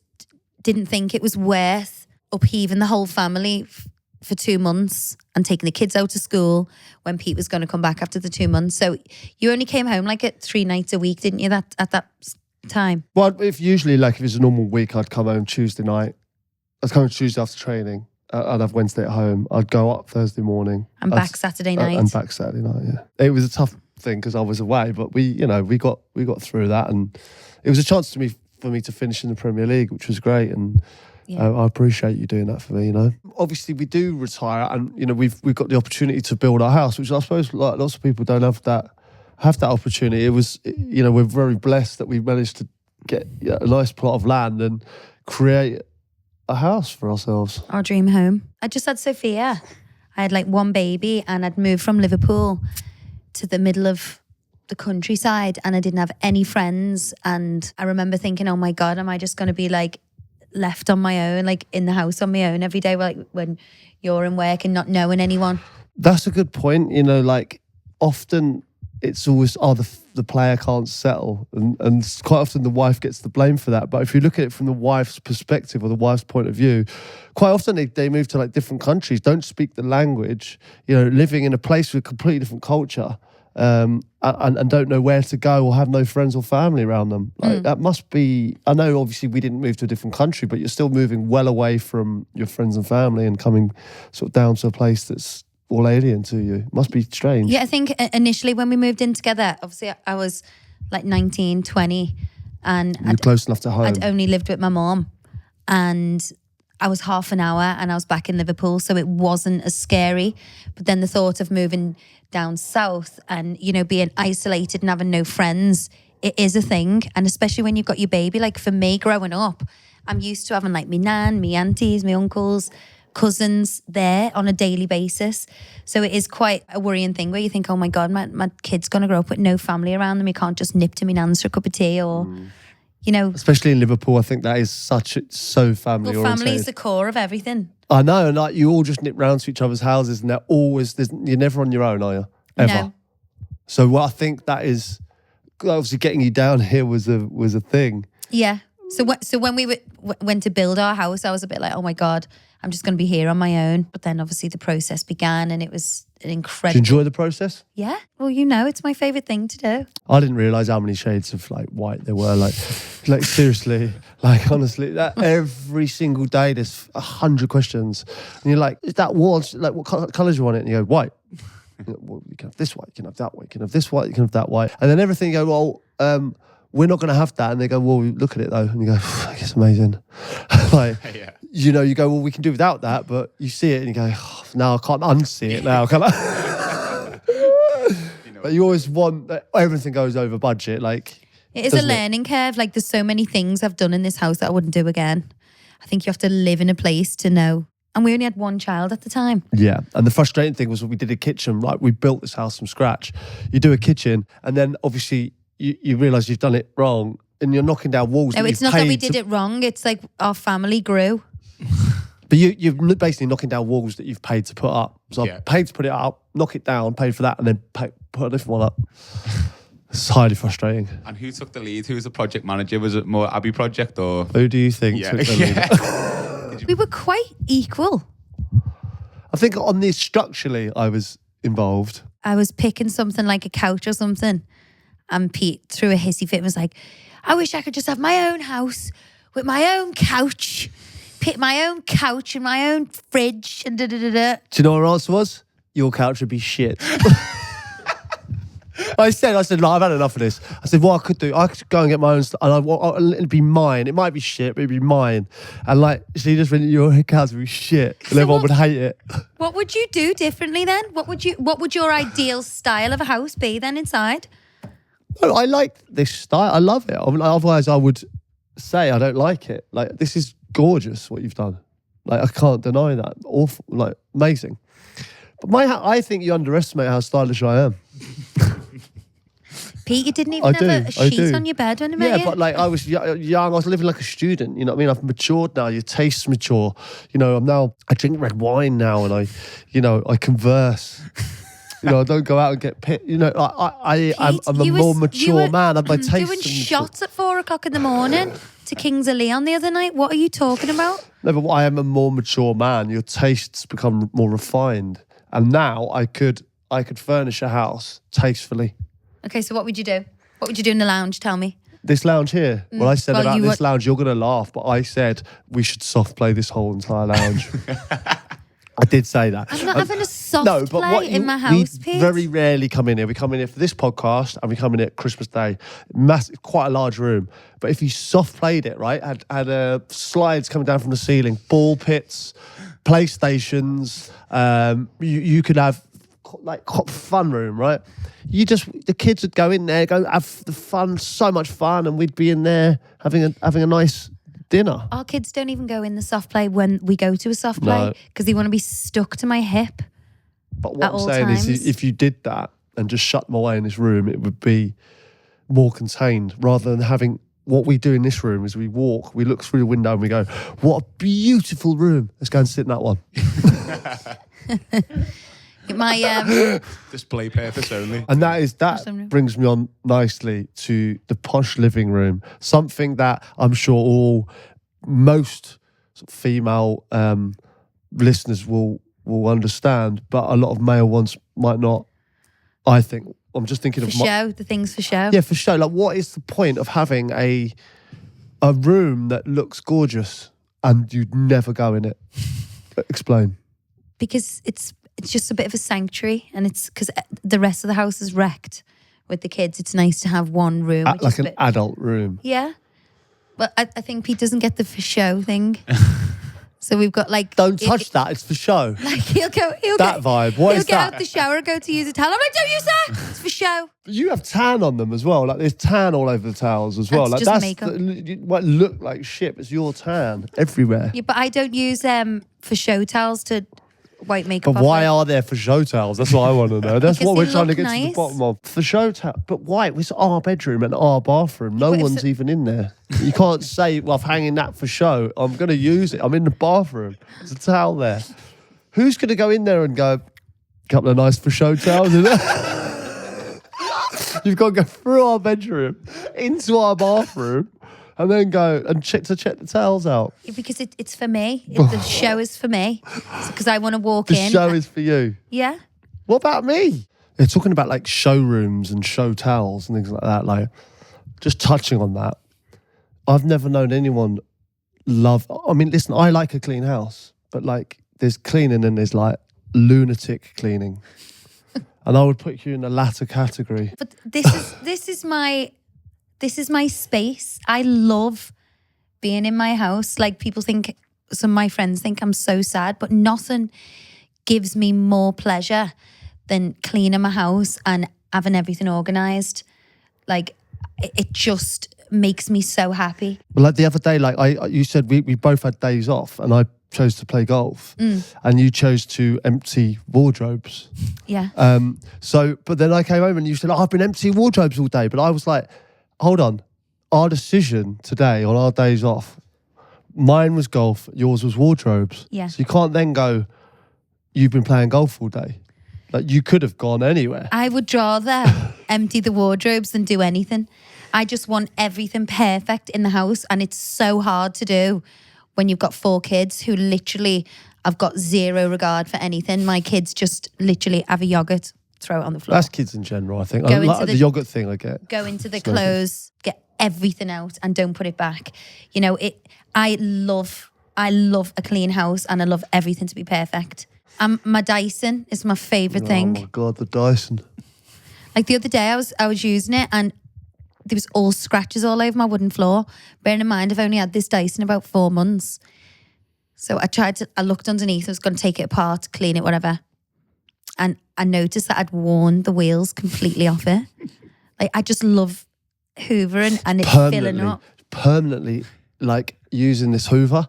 didn't think it was worth upheaving the whole family for 2 months and taking the kids out of school when Pete was going to come back after the 2 months. So you only came home like at 3 nights a week, didn't you? At that time. Well, if it was a normal week, I'd come home Tuesday night. I'd come home Tuesday after training. I'd have Wednesday at home. I'd go up Thursday morning and back Saturday night. And back Saturday night. Yeah, it was a tough thing because I was away, but we got through that, and it was a chance for me to finish in the Premier League, which was great. And I appreciate you doing that for me. You know, obviously we do retire, and you know we've got the opportunity to build our house, which I suppose like lots of people don't have that opportunity. It was, you know, we're very blessed that we managed to get a nice plot of land and create a house for ourselves. Our dream home. I just had Sophia. I had like 1 baby and I'd moved from Liverpool to the middle of the countryside and I didn't have any friends. And I remember thinking, oh my God, am I just going to be like left on my own, like in the house on my own every day, like when you're in work and not knowing anyone? That's a good point. You know, like often it's always, the player can't settle. And quite often the wife gets the blame for that. But if you look at it from the wife's perspective or the wife's point of view, quite often they move to like different countries, don't speak the language, you know, living in a place with a completely different culture, and don't know where to go or have no friends or family around them. Like, that must be, I know obviously we didn't move to a different country, but you're still moving well away from your friends and family and coming sort of down to a place that's all alien to you. Must be strange. Yeah, I think initially when we moved in together, obviously I was like 19, 20 and you're close enough to home. I'd only lived with my mom and I was half an hour and I was back in Liverpool, so it wasn't as scary. But then the thought of moving down south and, you know, being isolated and having no friends, it is a thing. And especially when you've got your baby, like for me growing up, I'm used to having like me nan, me aunties, me uncles, cousins there on a daily basis. So it is quite a worrying thing where you think, oh my God, my kid's going to grow up with no family around them. You can't just nip to me nan's for a cup of tea or, you know. Especially in Liverpool, I think that is so family oriented. Family is the core of everything. I know, and like you all just nip round to each other's houses and you're never on your own, are you? Ever. No. So what I think that is, obviously getting you down here was a thing. Yeah. So when we went to build our house, I was a bit like, oh my God, I'm just going to be here on my own. But then obviously the process began and it was an incredible... Did you enjoy the process? Yeah. Well, you know, it's my favourite thing to do. I didn't realise how many shades of like white there were. Like seriously, like honestly, that every single day there's 100 questions. And you're like, is that wall, like what colours you want it? And you go, white. Well, you can have this white, you can have that white, you can have this white, you can have that white. And then everything you go, well, we're not going to have that. And they go, well, look at it though. And you go, it's amazing. Like, Yeah. You know, you go, well, we can do without that, but you see it and you go, oh, no, I can't unsee it now, can I? But you always want that everything goes over budget. Like, it is a learning curve. Like, there's so many things I've done in this house that I wouldn't do again. I think you have to live in a place to know. And we only had 1 child at the time. Yeah. And the frustrating thing was when we did a kitchen, right? We built this house from scratch. You do a kitchen and then obviously you realise you've done it wrong and you're knocking down walls. No, it's not that we did it wrong. It's like our family grew. But you're basically knocking down walls that you've paid to put up. So I paid to put it up, knock it down, paid for that, and then put a different one up. It's highly frustrating. And who took the lead? Who was the project manager? Was it more Abby project or? Who do you think took the lead? We were quite equal. I think on this structurally, I was involved. I was picking something like a couch or something, and Pete threw a hissy fit and was like, I wish I could just have my own house with my own couch, pick my own couch and my own fridge and da-da-da-da. Do you know what our answer was? Your couch would be shit. I said, no, I've had enough of this. I said, what I could go and get my own stuff, and it'd be mine. It might be shit, but it'd be mine. And like, she just went, your couch would be shit, and So everyone would hate it. What would you do differently then? What would your ideal style of a house be then inside? No, I like this style. I love it. I mean, otherwise, I would say I don't like it. Like, this is gorgeous what you've done. Like, I can't deny that. Awful, like, amazing. But I think you underestimate how stylish I am. Pete, you didn't even have a sheet on your bed when I met you. Yeah, but like I was young, I was living like a student. You know what I mean? I've matured now. Your tastes mature. You know, I drink red wine now, and I converse. I don't go out and get pit. You know, I'm a more mature man. My tastes doing shots at 4 o'clock in the morning to Kings of Leon the other night. What are you talking about? No, but I am a more mature man. Your tastes become more refined, and now I could furnish a house tastefully. Okay, so what would you do? What would you do in the lounge? Tell me. This lounge here. Well, I said about this lounge, you're going to laugh, but I said we should soft play this whole entire lounge. I did say that. I'm not having a soft play in my house, Pete. We very rarely come in here. We come in here for this podcast and we come in here at Christmas Day. Massive, quite a large room. But if you soft played it, right, had slides coming down from the ceiling, ball pits, PlayStations, you could have like fun room, right? The kids would go in there, go have the fun, so much fun, and we'd be in there having a nice dinner. Our kids don't even go in the soft play when we go to a soft play because they want to be stuck to my hip. But what I'm saying is, if you did that and just shut them away in this room, it would be more contained rather than having. What we do in this room is we look through the window and we go, what a beautiful room. Let's go and sit in that one. My display purpose only. And that brings me on nicely to the posh living room. Something that I'm sure most female listeners will understand, but a lot of male ones might not. I think I'm just thinking for show, the things for show. Yeah, for show. Like, what is the point of having a room that looks gorgeous and you'd never go in it? Explain. Because it's just a bit of a sanctuary, and it's because the rest of the house is wrecked with the kids. It's nice to have one room. Like an adult room. Yeah. But I think Pete doesn't get the for show thing. So we've got like... Don't touch that, it's for show. Like he'll vibe. What is that? He'll get out the shower and go to use a towel. I'm like, don't use that. It's for show. But you have tan on them as well. Like there's tan all over the towels as well. That's like just makeup. It might look like shit, but it's your tan everywhere. Yeah, but I don't use for show towels to wipe makeup But off. why are there for show towels? That's what I want to know. That's what we're trying to get nice. to the bottom of. For show towel. But why? It's our bedroom and our bathroom. No one's even in there. You can't say, well, I'm hanging that for show. I'm going to use it. I'm in the bathroom. There's a towel there. Who's going to go in there and go, a couple of nice for show towels? You've got to go through our bedroom, into our bathroom, and then go and check the towels out. Because it's for me. The show is for me. Because I want to walk in. The show is for you. Yeah. What about me? They're talking about like showrooms and show towels and things like that. Like, just touching on that. I've never known anyone love. I mean, listen, I like a clean house, but like, there's cleaning and there's like lunatic cleaning. And I would put you in the latter category. But this is my space. I love being in my house. Like some of my friends think I'm so sad, but nothing gives me more pleasure than cleaning my house and having everything organised. Like it just makes me so happy. Well, like the other day, like you said, we both had days off, and I chose to play golf, and you chose to empty wardrobes. Yeah. But then I came home and you said, I've been emptying wardrobes all day. But I was like, hold on. Our decision today on our days off, mine was golf, yours was wardrobes. Yeah. So you can't then go, you've been playing golf all day. Like you could have gone anywhere. I would rather empty the wardrobes than do anything. I just want everything perfect in the house, and it's so hard to do when you've got 4 kids who literally have got zero regard for anything. My kids just literally have a yogurt, throw it on the floor. That's kids in general, I think. Go I like into the the- yogurt thing I get. Go into the It's no good. clothes, get everything out, and don't put it back. You know, I love a clean house, and I love everything to be perfect. My Dyson is my favourite thing. Oh my God, the Dyson. Like the other day, I was using it, and there was all scratches all over my wooden floor. Bearing in mind, I've only had this Dyson about 4 months. So I looked underneath, I was going to take it apart, clean it, whatever. And I noticed that I'd worn the wheels completely off it. Like, I just love hoovering and it's filling up. Permanently, like, using this hoover.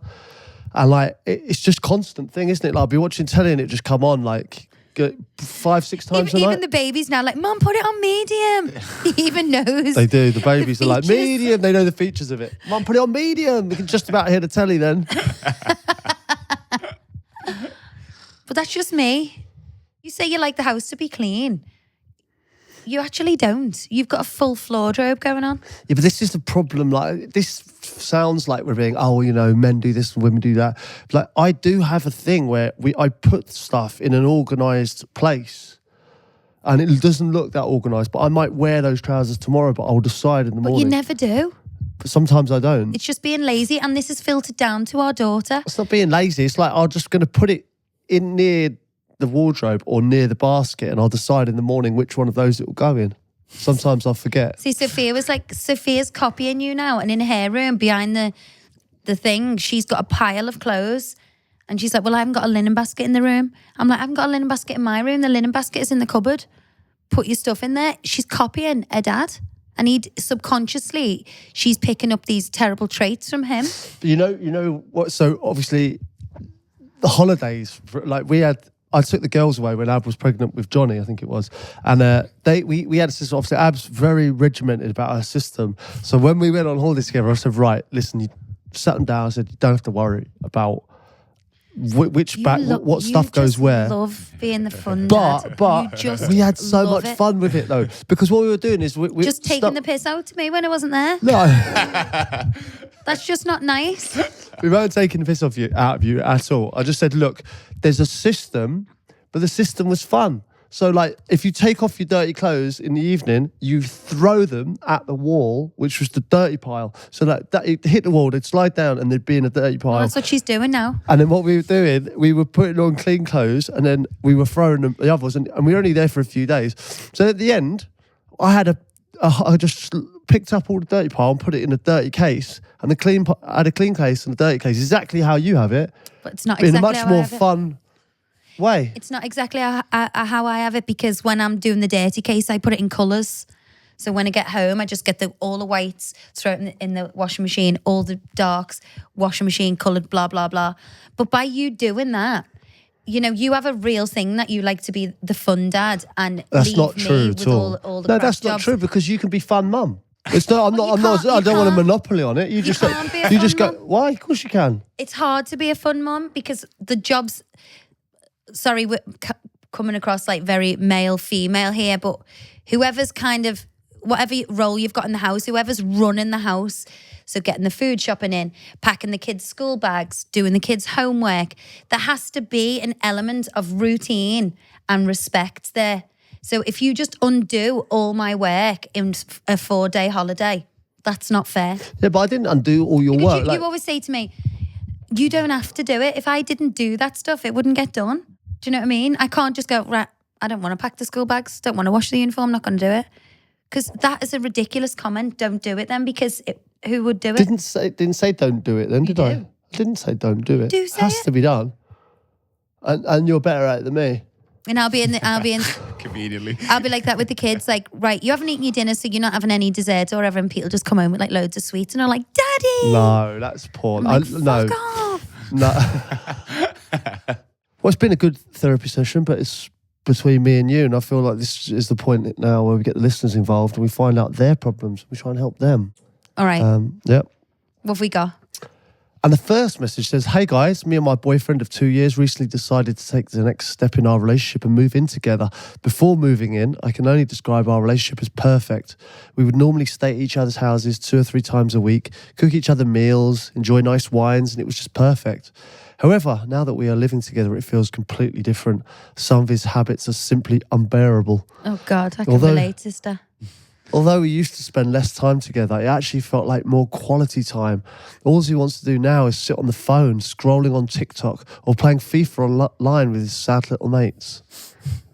And, like, it's just constant thing, isn't it? Like, I'll be watching telly and it just come on, like, 5-6 times a night. Even the babies now, like, Mum, put it on medium. He even knows. They do. The babies are like, features. medium. They know the features of it. Mum, put it on medium. We can just about hear the telly then. But that's just me. You say you like the house to be clean. You actually don't. You've got a full wardrobe going on. Yeah, but this is the problem. Like, this sounds like we're being, oh, you know, men do this and women do that. Like, I do have a thing where I put stuff in an organised place. And it doesn't look that organised, but I might wear those trousers tomorrow, but I'll decide in the But morning. you never do. But sometimes I don't. It's just being lazy, and this is filtered down to our daughter. It's not being lazy. It's like I'm just going to put it in near the wardrobe or near the basket, and I'll decide in the morning which one of those it will go in. Sometimes I forget. See, Sophia's copying you now, and in her room behind the thing, she's got a pile of clothes. And she's like, well, I haven't got a linen basket in the room. I'm like, I haven't got a linen basket in my room. The linen basket is in the cupboard. Put your stuff in there. She's copying her dad. And subconsciously, she's picking up these terrible traits from him. You know what? So obviously, the holidays, like I took the girls away when Ab was pregnant with Johnny, I think it was, and we had a system. Obviously, Ab's very regimented about her system. So when we went on holiday together, I said, right, listen, you sat them down. I said, you don't have to worry about what stuff goes where. You love being the fun dad. But You just we had so love much it. fun with it though, because what we were doing is we Just taking the piss out to me when I wasn't there. No, That's just not nice. we weren't taking the piss out of you at all. I just said, look, there's a system, but the system was fun. So, like, if you take off your dirty clothes in the evening, you throw them at the wall, which was the dirty pile. So that it hit the wall, they'd slide down, and they'd be in a dirty pile. Well, that's what she's doing now. And then what we were doing, we were putting on clean clothes, and then we were throwing them the others, and we were only there for a few days. So at the end, I just picked up all the dirty pile and put it in a dirty case, and I had a clean case and a dirty case, exactly how you have it, But it's not but in a exactly much how I more have it. fun way. It's not exactly how I have it, because when I'm doing the dirty case, I put it in colours. So when I get home, I just get all the whites, throw it in the washing machine, all the darks, washing machine, coloured, blah, blah, blah. But by you doing that, you know, you have a real thing that you like to be the fun dad, and That's leave not me true with at all. all the No, crap that's not jobs. true, because you can be fun mum. It's not. Well, I don't want a can't. monopoly on it. You just can't be a you just fun go. mum. Why? Of course you can. It's hard to be a fun mum because the jobs. Sorry, we're coming across like very male, female here, but whoever's kind of whatever role you've got in the house, whoever's running the house. So getting the food shopping in, packing the kids' school bags, doing the kids' homework. There has to be an element of routine and respect there. So if you just undo all my work in a 4-day holiday, that's not fair. Yeah, but I didn't undo all your work. You always say to me, you don't have to do it. If I didn't do that stuff, it wouldn't get done. Do you know what I mean? I can't just go, right, I don't want to pack the school bags, don't want to wash the uniform, not going to do it. Because that is a ridiculous comment. Don't do it then, because who would do it? Didn't say don't do it then, did I? do. I didn't say don't do it. Do say it has it. to be done. And you're better at it than me. And I'll be Conveniently. I'll be like that with the kids. Like, right, you haven't eaten your dinner, so you're not having any dessert or whatever. And Pete will just come home with like loads of sweets, and I'm like, Daddy. No, that's poor. I'm like, fuck off. No. Well, it's been a good therapy session, but it's between me and you, and I feel like this is the point now where we get the listeners involved and we find out their problems. We try and help them. All right. Yep. What have we got? And the first message says, "Hey guys, me and my boyfriend of 2 years recently decided to take the next step in our relationship and move in together. Before moving in, I can only describe our relationship as perfect. We would normally stay at each other's houses 2 or 3 times a week, cook each other meals, enjoy nice wines, and it was just perfect. However, now that we are living together, it feels completely different. Some of his habits are simply unbearable. Oh God, I can relate, sister. Although we used to spend less time together, it actually felt like more quality time. All he wants to do now is sit on the phone, scrolling on TikTok or playing FIFA online with his sad little mates."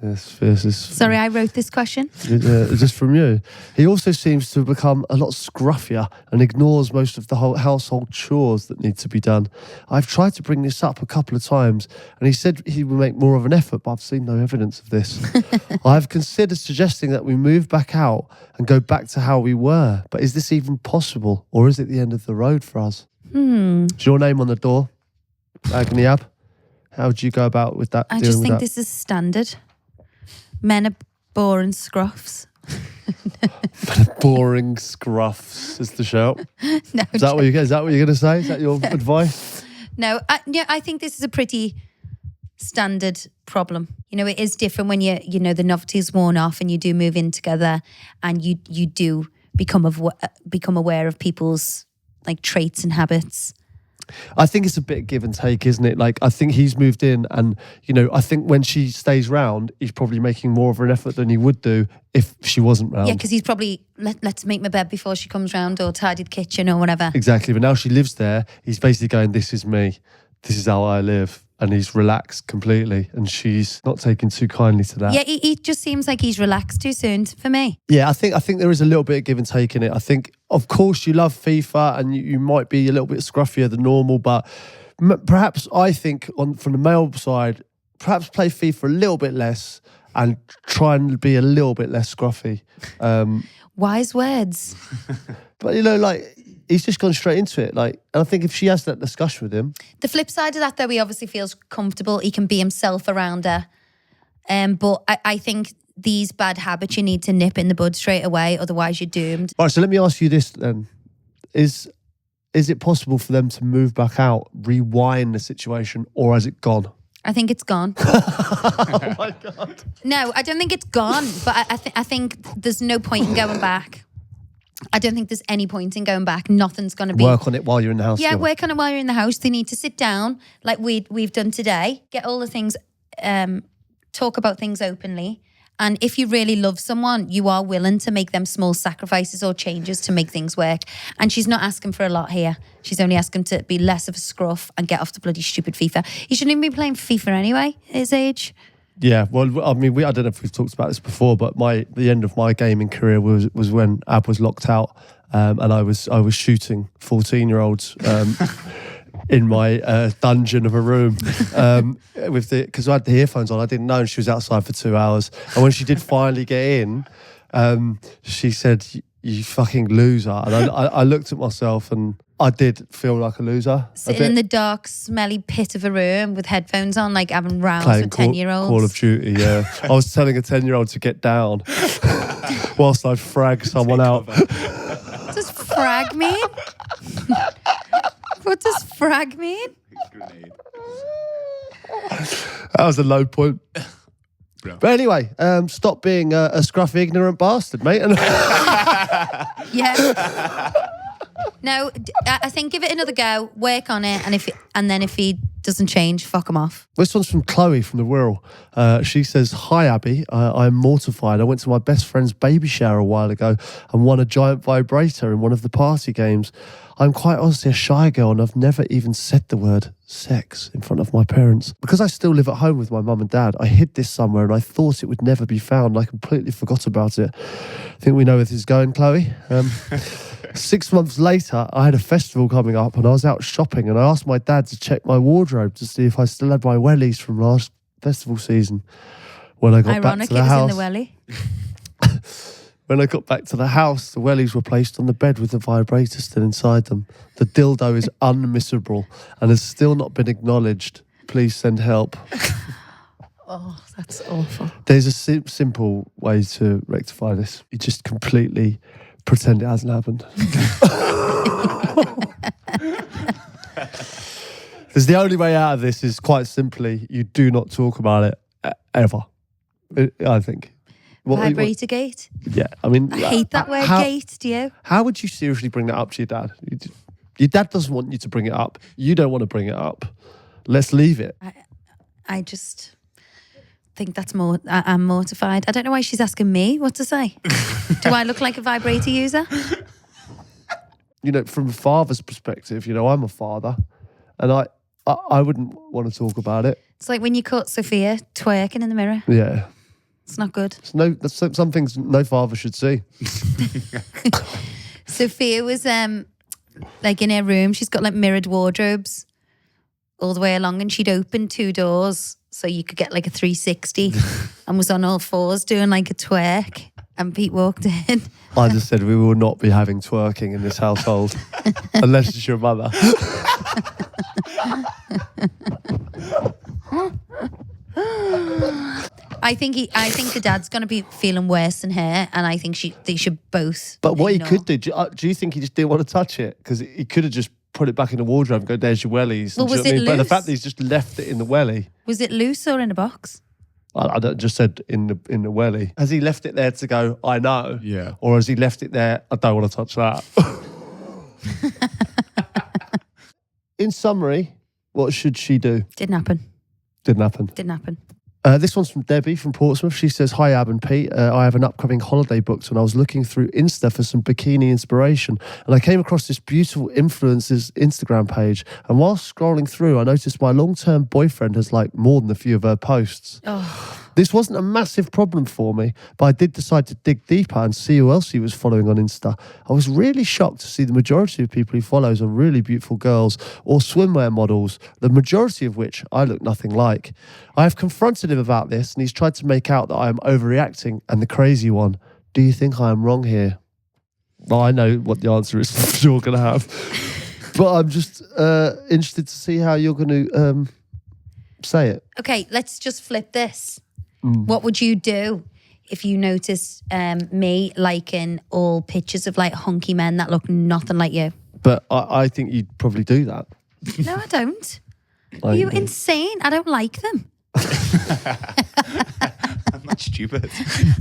This is Sorry, I wrote this question. just from you. He also seems to have become a lot scruffier and ignores most of the whole household chores that need to be done. I've tried to bring this up a couple of times and he said he would make more of an effort, but I've seen no evidence of this. I've considered suggesting that we move back out and go back to how we were, but is this even possible or is it the end of the road for us? Is your name on the door, Agony Ab? How would you go about with that? I just think this is standard. Men are boring scruffs. Boring scruffs is the shout. No, Is that what you're going to say? Is that your advice? No, I think this is a pretty standard problem. You know, it is different when the novelty's worn off and you do move in together and you do become aware of people's like traits and habits. I think it's a bit give and take, isn't it? Like, I think he's moved in and, I think when she stays round, he's probably making more of an effort than he would do if she wasn't round. Yeah, because he's probably, let's make my bed before she comes round or tidy the kitchen or whatever. Exactly. But now she lives there, he's basically going, this is me. This is how I live. And he's relaxed completely. And she's not taking too kindly to that. Yeah, he just seems like he's relaxed too soon for me. Yeah, I think there is a little bit of give and take in it. I think, of course, you love FIFA and you might be a little bit scruffier than normal, but perhaps I think from the male side, perhaps play FIFA a little bit less and try and be a little bit less scruffy. Wise words. But, he's just gone straight into it. And I think if she has that discussion with him. The flip side of that, though, he obviously feels comfortable. He can be himself around her. But I think these bad habits you need to nip in the bud straight away, otherwise you're doomed. All right, so let me ask you this then. Is it possible for them to move back out, rewind the situation, or has it gone? I think it's gone. Oh my God. No, I don't think it's gone, but I think there's no point in going back. I don't think there's any point in going back. Nothing's going to be... Work on it while you're in the house. Yeah, together. work on it while you're in the house. They need to sit down like we've done today, get all the things, talk about things openly. And if you really love someone, you are willing to make them small sacrifices or changes to make things work. And she's not asking for a lot here. She's only asking to be less of a scruff and get off the bloody stupid FIFA. He shouldn't even be playing FIFA anyway, at his age. Yeah, well, I mean, I don't know if we've talked about this before, but the end of my gaming career was when Ab was locked out, and I was shooting 14-year-olds in my dungeon of a room because I had the earphones on. I didn't know, and she was outside for 2 hours. And when she did finally get in, she said, "You fucking loser," and I looked at myself and I did feel like a loser. Sitting in the dark, smelly pit of a room with headphones on, like having rounds playing with 10-year-olds. Call of Duty, yeah. I was telling a 10-year-old to get down whilst I frag someone out. What does frag mean? What does frag mean? Grenade. That was a low point. But anyway, stop being a scruffy, ignorant bastard, mate. Yeah. No, I think give it another go, work on it, and then if he doesn't change, fuck him off. This one's from Chloe from the Wirral. She says, "Hi Abby, I'm mortified. I went to my best friend's baby shower a while ago and won a giant vibrator in one of the party games. I'm quite honestly a shy girl and I've never even said the word sex in front of my parents. Because I still live at home with my mum and dad, I hid this somewhere and I thought it would never be found. I completely forgot about it." I think we know where this is going, Chloe. 6 months later, I had a festival coming up and I was out shopping and I asked my dad to check my wardrobe to see if I still had my wellies from last festival season. When I got back to the house, in the welly. When I got back to the house, the wellies were placed on the bed with the vibrator still inside them. The dildo is unmissable and has still not been acknowledged. Please send help. Oh, that's awful. There's a simple way to rectify this. You just completely pretend it hasn't happened. Because the only way out of this is quite simply you do not talk about it ever. I think. Vibratorgate. Yeah, I mean, I hate that word, gate. Do you? How would you seriously bring that up to your dad? Your dad doesn't want you to bring it up. You don't want to bring it up. Let's leave it. I just think that's more. I'm mortified. I don't know why she's asking me what to say. Do I look like a vibrator user? You know, from a father's perspective, you know, I'm a father, and I wouldn't want to talk about it. It's like when you caught Sophia twerking in the mirror. Yeah. It's not good. There's some things no father should see. Sophia was like in her room. She's got like mirrored wardrobes all the way along, and she'd opened 2 doors so you could get like a 360, and was on all fours doing like a twerk. And Pete walked in. I just said we will not be having twerking in this household unless it's your mother. I think the dad's going to be feeling worse than her, and I think they should both. But what ignore. he could do you think he just didn't want to touch it? Because he could have just put it back in the wardrobe and go, there's your wellies. Well, Do you was know what I it mean? But the loose? fact that he's just left it in the welly. Was it loose or in a box? I just said in the welly. Has he left it there to go, I know? Yeah. Or has he left it there, I don't want to touch that? In summary, what should she do? Didn't happen. Didn't happen. Didn't happen. This one's from Debbie from Portsmouth. She says, hi, Ab and Pete. I have an upcoming holiday booked and I was looking through Insta for some bikini inspiration. And I came across this beautiful influencer's Instagram page. And while scrolling through, I noticed my long-term boyfriend has liked more than a few of her posts. Oh. This wasn't a massive problem for me, but I did decide to dig deeper and see who else he was following on Insta. I was really shocked to see the majority of people he follows are really beautiful girls or swimwear models, the majority of which I look nothing like. I have confronted him about this and he's tried to make out that I am overreacting and the crazy one. Do you think I am wrong here? Well, I know what the answer is you're going to have, but I'm just interested to see how you're going to say it. Okay, let's just flip this. What would you do if you noticed me liking all pictures of like hunky men that look nothing like you? But I think you'd probably do that. No, I don't. I Are you do. insane? I don't like them. I'm not stupid.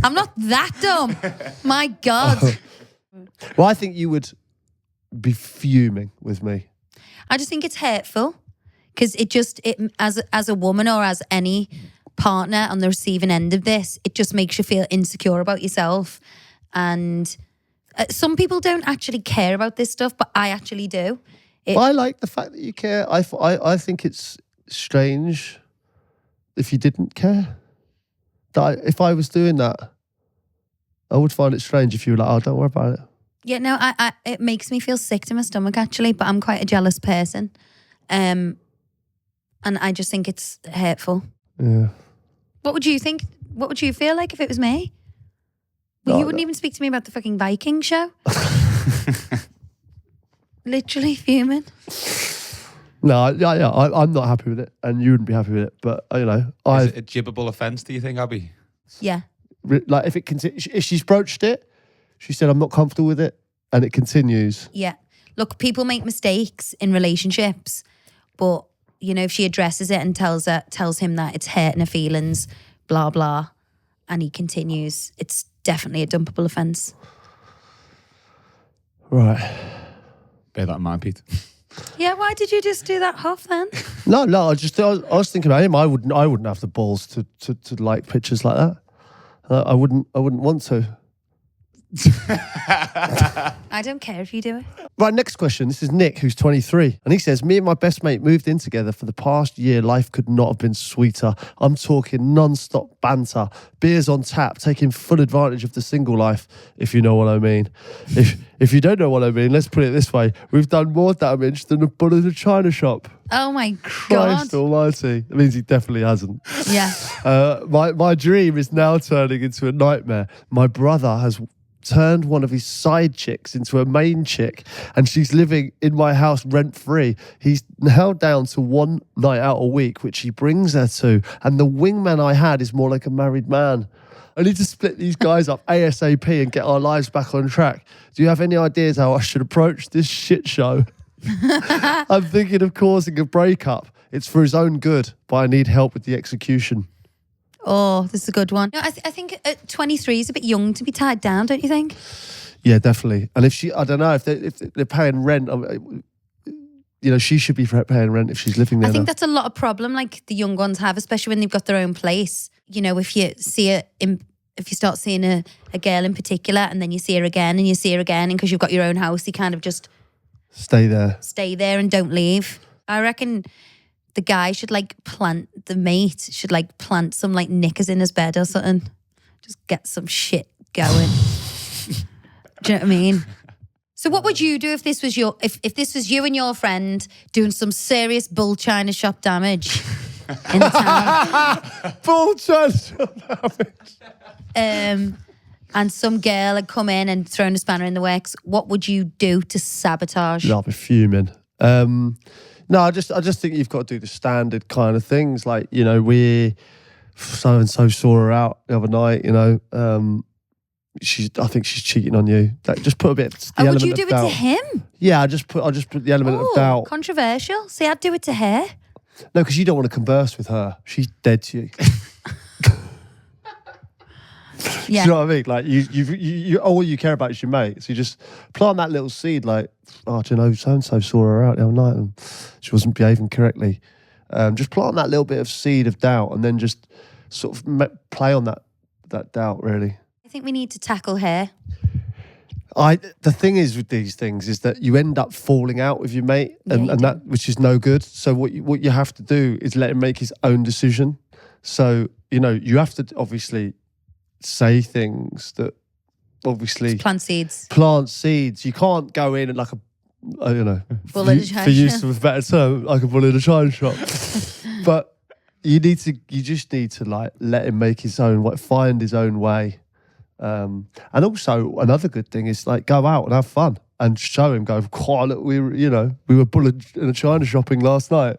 I'm not that dumb. My God. Well, I think you would be fuming with me. I just think it's hurtful because it as a woman or as any partner on the receiving end of this, it just makes you feel insecure about yourself. And some people don't actually care about this stuff, but I actually do. But I like the fact that you care. I think it's strange if you didn't care. If I was doing that, I would find it strange if you were like, oh, don't worry about it. Yeah, no, it makes me feel sick to my stomach actually, but I'm quite a jealous person. And I just think it's hurtful. Yeah. What would you think? What would you feel like if it was me? Well, you wouldn't even speak to me about the fucking Viking show. Literally fuming. No, I'm not happy with it, and you wouldn't be happy with it. But you know, Is it a jibbable offence, do you think, Abby? Yeah. Like if she's broached it, she said I'm not comfortable with it, and it continues. Yeah. Look, people make mistakes in relationships, but you know, if she addresses it and tells him that it's hurting her feelings, blah blah, and he continues, it's definitely a dumpable offence. Right. Bear that in mind, Pete. Yeah, why did you just do that huff then? No, I was thinking about him. I wouldn't have the balls to like pictures like that. I wouldn't want to. I don't care if you do it. Right, next question. This is Nick, who's 23. And he says, me and my best mate moved in together for the past year. Life could not have been sweeter. I'm talking non-stop banter, beers on tap, taking full advantage of the single life, if you know what I mean. If you don't know what I mean, let's put it this way. We've done more damage than a bull in a china shop. Oh my God. Christ almighty. That means he definitely hasn't. Yeah. My dream is now turning into a nightmare. My brother has turned one of his side chicks into a main chick, and she's living in my house rent-free. He's now down to one night out a week, which he brings her to, and the wingman I had is more like a married man. I need to split these guys up ASAP and get our lives back on track. Do you have any ideas how I should approach this shit show? I'm thinking of causing a breakup. It's for his own good, but I need help with the execution. Oh, this is a good one. No, I think 23 is a bit young to be tied down, don't you think? Yeah, definitely. And if I don't know, if they're paying rent, she should be paying rent if she's living there. I think now. that's a lot of problem like the young ones have, especially when they've got their own place. If you see if you start seeing a girl in particular and then you see her again and you see her again, and because you've got your own house, you kind of just stay there and don't leave. I reckon the guy should plant some knickers in his bed or something. Just get some shit going. Do you know what I mean? So what would you do if this was if this was you and your friend doing some serious bull china shop damage in the town? Bull china shop damage. And some girl had come in and thrown a spanner in the works. What would you do to sabotage? I'll be fuming. No, I just think you've got to do the standard kind of things. Like, we so and so saw her out the other night. I think she's cheating on you. Just put a bit. The would you do it doubt. to him? Yeah, I just put the element of doubt. Controversial. See, I'd do it to her. No, because you don't want to converse with her. She's dead to you. Yeah. Do you know what I mean? Like you all you care about is your mate. So you just plant that little seed. Like, do you know, so and so saw her out the other night and she wasn't behaving correctly. Just plant that little bit of seed of doubt, and then just sort of play on that doubt. Really. I think we need to tackle her. The thing is with these things is that you end up falling out with your mate, and that which is no good. So what you have to do is let him make his own decision. So you have to obviously say things that obviously just plant seeds. Plant seeds. You can't go in and bull in a china for use of a better term, like a bull in a china shop. But you just need to let him make his own, find his own way. And also another good thing is go out and have fun and show him. Go, look, we were bull in a china shopping last night.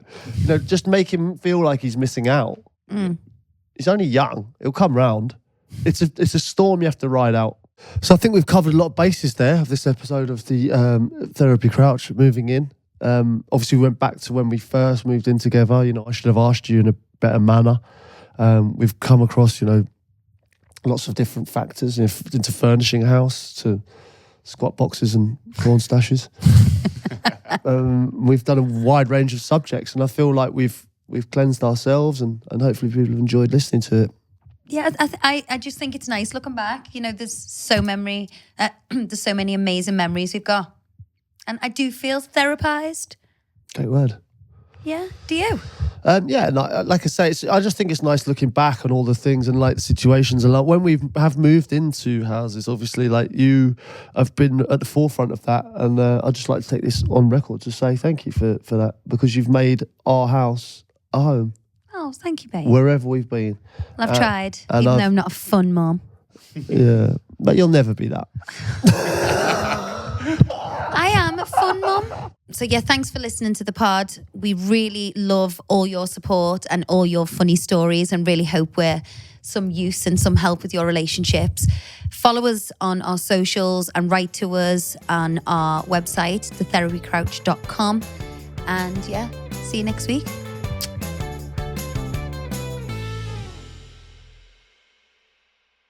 Just make him feel like he's missing out. He's only young. It'll come round. It's a storm you have to ride out. So I think we've covered a lot of bases there of this episode of the Therapy Crouch moving in. Obviously we went back to when we first moved in together. I should have asked you in a better manner. We've come across, lots of different factors into furnishing a house, to squat boxes and corn stashes. We've done a wide range of subjects, and I feel like we've cleansed ourselves, and hopefully people have enjoyed listening to it. Yeah, I just think it's nice looking back. There's so many amazing memories we've got, and I do feel therapized. Great word. Yeah, do you? Yeah, like I say, I just think it's nice looking back on all the things and the situations. And when we have moved into houses, obviously, you have been at the forefront of that. And I'd just like to take this on record to say thank you for that, because you've made our house a home. Oh, thank you, babe. Wherever we've been. Well, I've tried, even though I'm not a fun mom. Yeah, but you'll never be that. I am a fun mum. So yeah, thanks for listening to the pod. We really love all your support and all your funny stories, and really hope we're some use and some help with your relationships. Follow us on our socials and write to us on our website, thetherapycrouch.com. And yeah, see you next week.